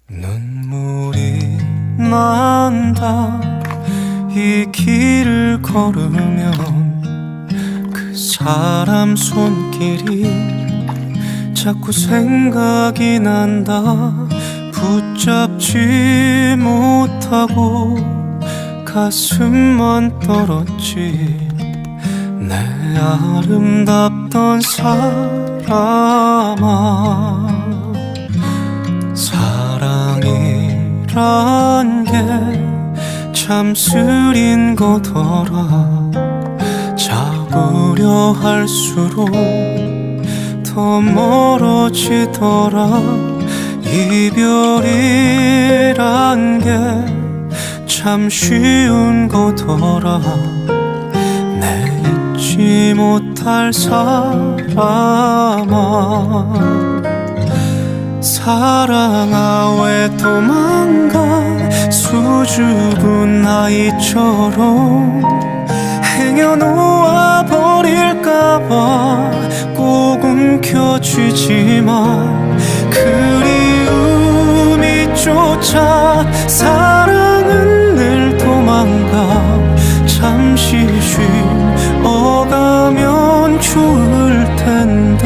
눈물이 난다. 이 길을 걸으면 그 사람 손길이 자꾸 생각이 난다. 붙잡지 못하고 가슴만 떨었지. 내 아름답던 사람아, 사랑이란 게 참 쓰린 거더라. 잡으려 할수록 더 멀어지더라. 이별이란 게 참 쉬운 거더라. 내 잊지 못할 사람아, 사랑아 왜 도망가. 수줍은 아이처럼 행여놓아 버릴까봐 꼭 움켜쥐지만 그리움이 쫓아 사랑은 늘 도망가. 잠시 쉬어가면 좋을 텐데.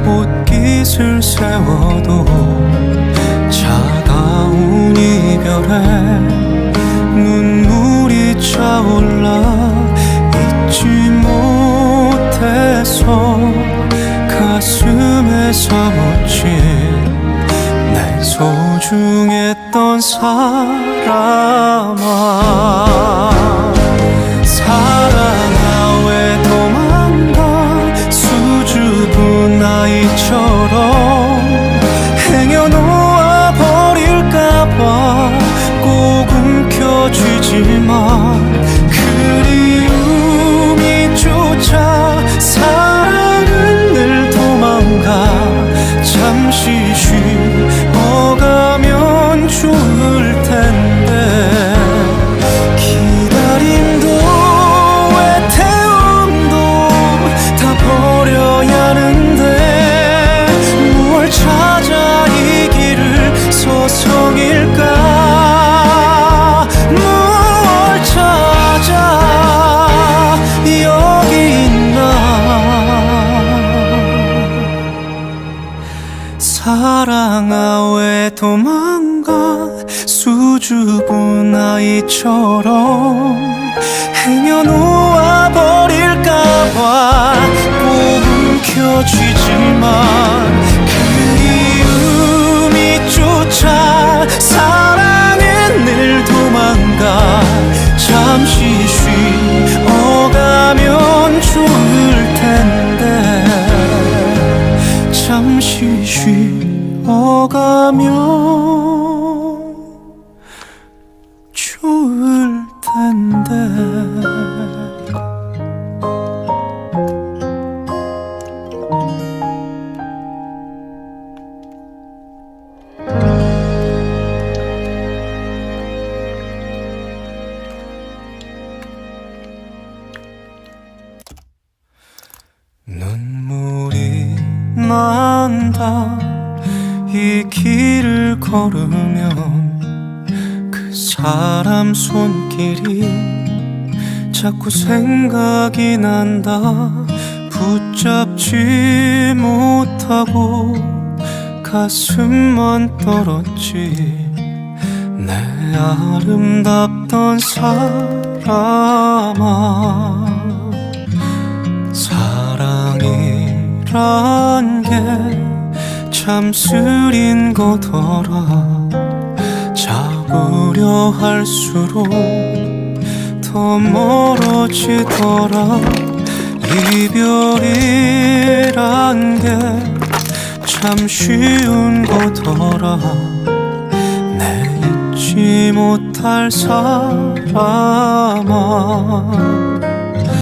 옷깃을 세워도 차가운 이별에 눈물이 차올라. 잊지 못해서 가슴에 사무친 내 소중했던 사람아, 사랑아 왜 도망가. 수줍은 아이처럼 행여놓아 버릴까봐 꼭 움켜쥐지만 그리움이 쫓아 사랑은 늘 도망가. 잠시 쉬어가면 좋을 텐데. 기다림도 애태움도 다 버려야 하는데 뭘 찾아 이 길을 서성일까. 뭘 찾아 여기 있나. 사랑아 왜 도망가. 수줍은 아이처럼 행여놓아 버릴까봐 꼭 움켜쥐지만 그리움이 쫓아 사랑은 늘 도망가. 잠시 쉬어가면 좋을 텐데. 잠시 쉬어가면 좋을 텐데. 눈물이 난다. 이 길을 걸으면 그 사람 손길이 자꾸 생각이 난다. 붙잡지 못하고 가슴만 떨었지. 내 아름답던 사람아, 사랑이란 게 참 쓰린 거더라. 잡으려 할수록 더 멀어지더라. 이별이란 게 참 쉬운 거더라. 내 잊지 못할 사람아,